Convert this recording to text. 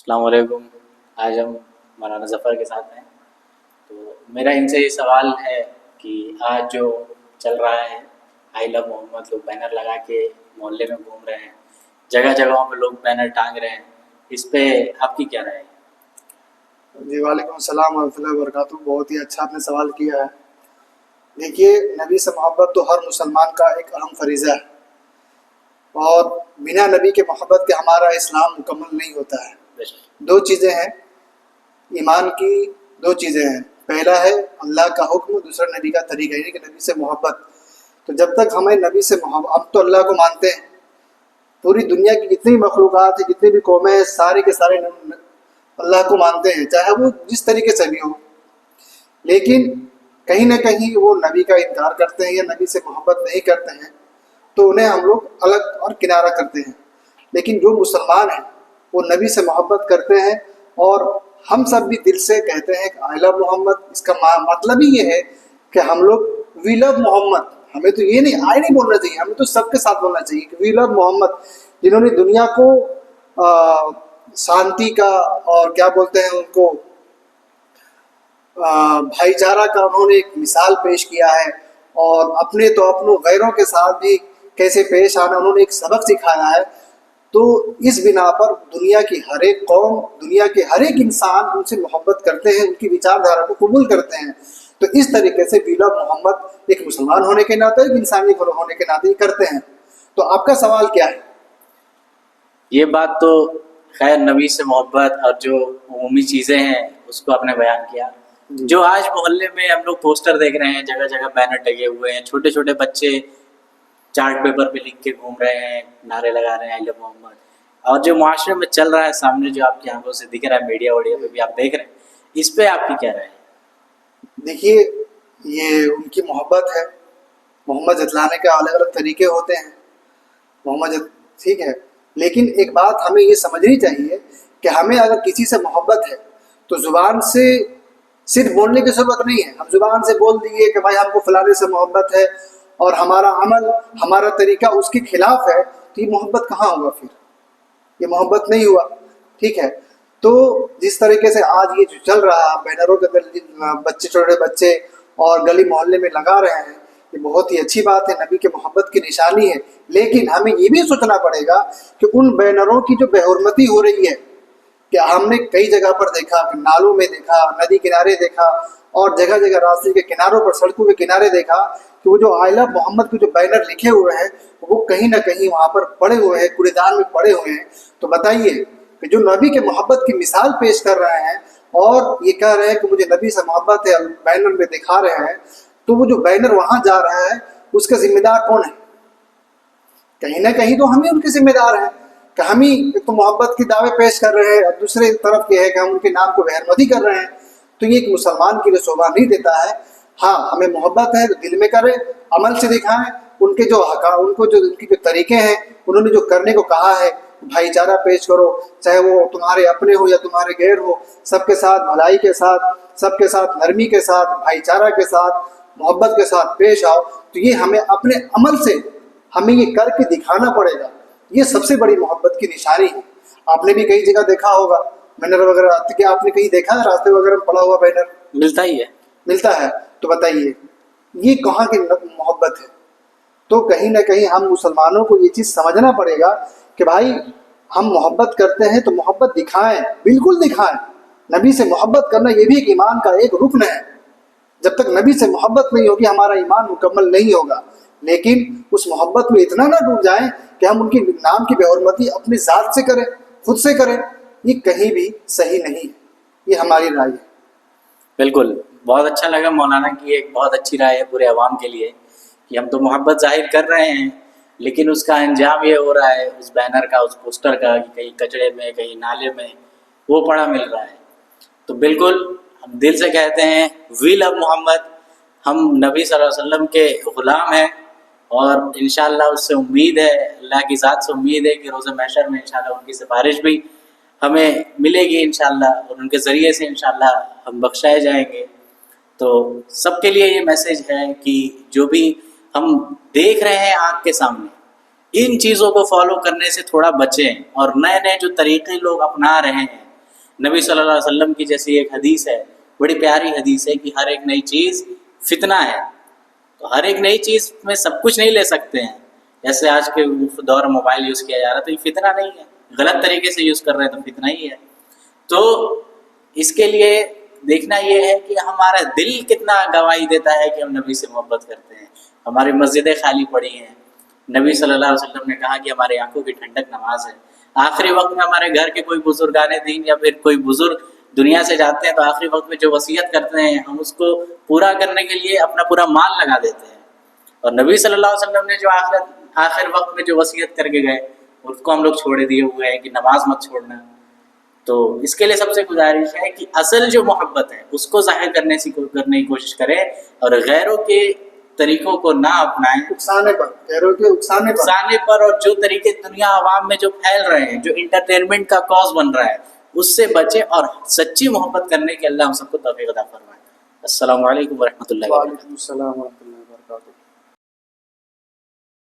السلام علیکم. آج ہم مولانا ظفر کے ساتھ ہیں. تو میرا ان سے یہ سوال ہے کہ آج جو چل رہا ہے آئی لو محمد، لوگ بینر لگا کے محلے میں گھوم رہے ہیں، جگہ جگہوں پہ لوگ بینر ٹانگ رہے ہیں، اس پہ آپ کی کیا رائے ہے؟ جی وعلیکم السلام ورحمۃ اللہ وبرکاتہ. بہت ہی اچھا آپ نے سوال کیا ہے. دیکھیے، نبی سے محبت تو ہر مسلمان کا ایک اہم فریضہ ہے، اور بنا نبی کے محبت کے ہمارا اسلام مکمل نہیں ہوتا ہے. دو چیزیں ہیں ایمان کی، دو چیزیں ہیں. پہلا ہے اللہ کا حکم، دوسرا نبی کا طریقہ، یعنی کہ نبی سے محبت. تو جب تک ہمیں نبی سے محبت، اب تو اللہ کو مانتے ہیں، پوری دنیا کی جتنی مخلوقات ہیں، جتنی بھی قومیں ہیں، سارے کے سارے اللہ کو مانتے ہیں، چاہے وہ جس طریقے سے بھی ہو. لیکن کہیں نہ کہیں وہ نبی کا انکار کرتے ہیں یا نبی سے محبت نہیں کرتے ہیں، تو انہیں ہم لوگ الگ اور کنارہ کرتے ہیں. لیکن جو مسلمان ہیں وہ نبی سے محبت کرتے ہیں، اور ہم سب بھی دل سے کہتے ہیں کہ آئی لو محمد. اس کا مطلب ہی یہ ہے کہ ہم لوگ وی لو محمد. ہمیں تو یہ نہیں آئی نہیں بولنا چاہیے، ہمیں تو سب کے ساتھ بولنا چاہیے کہ وی لو محمد، جنہوں نے دنیا کو شانتی کا اور کیا بولتے ہیں ان کو بھائی چارہ کا انہوں نے ایک مثال پیش کیا ہے، اور اپنے تو اپنوں غیروں کے ساتھ بھی کیسے پیش آنا انہوں نے ایک سبق سکھایا ہے. تو اس بنا پر دنیا کی ہر ایک قوم، دنیا کے ہر ایک انسان ان سے محبت کرتے ہیں، ان کی وچار دھارا کو قبول کرتے ہیں. تو اس طریقے سے وی لو محمد ایک مسلمان ہونے کے ناطے، ایک انسانی ہونے کے ناطے کرتے ہیں. تو آپ کا سوال کیا ہے؟ یہ بات تو خیر نبی سے محبت اور جو عمومی چیزیں ہیں اس کو آپ نے بیان کیا. جو آج محلے میں ہم لوگ پوسٹر دیکھ رہے ہیں، جگہ جگہ بینر ٹگے ہوئے ہیں، چھوٹے چھوٹے بچے چارٹ پیپر پہ لکھ کے گھوم رہے ہیں، نعرے لگا رہے ہیں آئی لو محمد، اور جو معاشرے میں چل رہا ہے سامنے، جو آپ کی آنکھوں سے دکھ رہا ہے، میڈیا ویڈیا پہ بھی آپ دیکھ رہے ہیں، اس پہ آپ کی کیا رائے ہے؟ دیکھیے، یہ ان کی محبت ہے. محمد جتلانے کے الگ الگ طریقے ہوتے ہیں. ٹھیک ہے، لیکن ایک بات ہمیں یہ سمجھنی چاہیے کہ ہمیں اگر کسی سے محبت ہے تو زبان سے صرف بولنے کی ضرورت نہیں ہے. ہم زبان سے بول دیے کہ بھائی ہم کو فلانے سے محبت ہے، اور ہمارا عمل، ہمارا طریقہ اس کے خلاف ہے، تو یہ محبت کہاں ہوا؟ پھر یہ محبت نہیں ہوا. ٹھیک ہے، تو جس طریقے سے آج یہ جو چل رہا ہے بینروں کے اندر بچے، چھوٹے بچے اور گلی محلے میں لگا رہے ہیں، یہ بہت ہی اچھی بات ہے، نبی کے محبت کی نشانی ہے. لیکن ہمیں یہ بھی سوچنا پڑے گا کہ ان بینروں کی جو بے حرمتی ہو رہی ہے، کہ ہم نے کئی جگہ پر دیکھا، کہ نالوں میں دیکھا، ندی کنارے دیکھا، اور جگہ جگہ راستے کے کناروں پر، سڑکوں کے کنارے دیکھا کہ وہ جو آئی لو محمد کے جو بینر لکھے ہوئے ہیں وہ کہیں نہ کہیں وہاں پر پڑے ہوئے ہیں، کوڑے دان میں پڑے ہوئے ہیں. تو بتائیے کہ جو نبی کے محبت کی مثال پیش کر رہے ہیں اور یہ کہہ رہے ہیں کہ مجھے نبی سے محبت ہے، بینر میں دکھا رہے ہیں، تو وہ جو بینر وہاں جا رہا ہے اس کا ذمہ دار کون ہے؟ کہیں نہ کہیں تو ہم ہی ان کے ذمہ دار ہیں، کہ ہم ہی ایک تو محبت کی دعوے پیش کر رہے ہیں، اور دوسرے طرف یہ ہے کہ ہم ان کے نام کو بےحرمتی کر رہے ہیں. تو یہ ایک مسلمان کے لیے شوبھا نہیں دیتا ہے. ہاں، ہمیں محبت ہے تو دل میں کریں، عمل سے دکھائیں. ان کے جو ان کے جو طریقے ہیں، انہوں نے جو کرنے کو کہا ہے، بھائی چارہ پیش کرو، چاہے وہ تمہارے اپنے ہو یا تمہارے غیر ہو، سب کے ساتھ بھلائی کے ساتھ، سب کے ساتھ نرمی کے ساتھ، بھائی چارہ کے ساتھ، محبت کے ساتھ پیش آؤ. تو یہ ہمیں اپنے عمل سے ہمیں یہ کر کے دکھانا پڑے گا. یہ سب سے بڑی محبت کی نشانی ہے. آپ نے بھی کئی جگہ دیکھا ہوگا بینر وغیرہ، کیا آپ نے کہیں دیکھا ہے راستے وغیرہ میں پڑا ہوا بینر؟ ملتا ہی ہے. ملتا ہے. تو بتائیے یہ کہاں کی محبت ہے؟ تو کہیں نہ کہیں ہم مسلمانوں کو یہ چیز سمجھنا پڑے گا کہ بھائی ہم محبت کرتے ہیں تو محبت دکھائیں، بالکل دکھائیں. نبی سے محبت کرنا یہ بھی ایک ایمان کا ایک رکن ہے. جب تک نبی سے محبت نہیں ہوگی ہمارا ایمان مکمل نہیں ہوگا. لیکن اس محبت میں اتنا نہ ڈوب جائیں کہ ہم ان کے نام کی بے حرمتی اپنی ذات سے کریں، خود سے کریں. یہ کہیں بھی صحیح نہیں ہے. یہ ہماری رائے ہے. بالکل، بہت اچھا لگا مولانا کی ایک بہت اچھی رائے ہے پورے عوام کے لیے، کہ ہم تو محبت ظاہر کر رہے ہیں لیکن اس کا انجام یہ ہو رہا ہے، اس بینر کا، اس پوسٹر کا، کہ کہیں کچڑے میں، کہیں نالے میں وہ پڑا مل رہا ہے. تو بالکل ہم دل سے کہتے ہیں وی لو محمد. ہم نبی صلی اللہ علیہ وسلم کے غلام ہیں، اور انشاءاللہ اس سے امید ہے، اللہ کی ذات سے امید ہے کہ روز محشر میں انشاءاللہ ان کی سفارش بھی ہمیں ملے گی انشاءاللہ، اور ان کے ذریعے سے انشاءاللہ ہم بخشائے جائیں گے. تو سب کے لیے یہ میسیج ہے کہ جو بھی ہم دیکھ رہے ہیں آنکھ کے سامنے، ان چیزوں کو فالو کرنے سے تھوڑا بچیں، اور نئے نئے جو طریقے لوگ اپنا رہے ہیں نبی صلی اللہ علیہ وسلم کی جیسی ایک حدیث ہے، بڑی پیاری حدیث ہے کہ ہر ایک نئی چیز فتنہ ہے، تو ہر ایک نئی چیز میں سب کچھ نہیں لے سکتے ہیں. جیسے آج کے دور موبائل یوز کیا جا رہا ہے تو یہ فتنہ نہیں ہے، غلط طریقے سے یوز کر رہے ہیں تو فتنہ ہی ہے. تو اس کے لیے دیکھنا یہ ہے کہ ہمارا دل کتنا گواہی دیتا ہے کہ ہم نبی سے محبت کرتے ہیں. ہماری مسجدیں خالی پڑی ہیں، نبی صلی اللہ علیہ وسلم نے کہا کہ ہماری آنکھوں کی ٹھنڈک نماز ہے. آخری وقت میں ہمارے گھر کے کوئی بزرگان دین یا پھر کوئی بزرگ دنیا سے جاتے ہیں تو آخری وقت میں جو وصیت کرتے ہیں ہم اس کو پورا کرنے کے لیے اپنا پورا مال لگا دیتے ہیں. اور نبی صلی اللہ علیہ وسلم نے جو آخر وقت میں جو وصیت کر کے گئے اس کو ہم لوگ چھوڑے دیے ہوئے ہیں کہ نماز مت چھوڑنا. تو اس کے لیے سب سے گزارش ہے کہ اصل جو محبت ہے اس کو ظاہر کرنے کی کوشش کریں اور غیروں کے طریقوں کو نہ اپنائیں، اکسانے پر، غیروں کے اکسانے پر، اور جو طریقے دنیا عوام میں جو پھیل رہے ہیں، جو انٹرٹینمنٹ کا کاز بن رہا ہے اس سے بچیں اور سچی محبت کرنے کے اللہ ہم سب کو توفیق عطا فرمائے. السلام علیکم ورحمۃ اللہ وبرکاتہ. وعلیکم السلام ورحمۃ اللہ وبرکاتہ.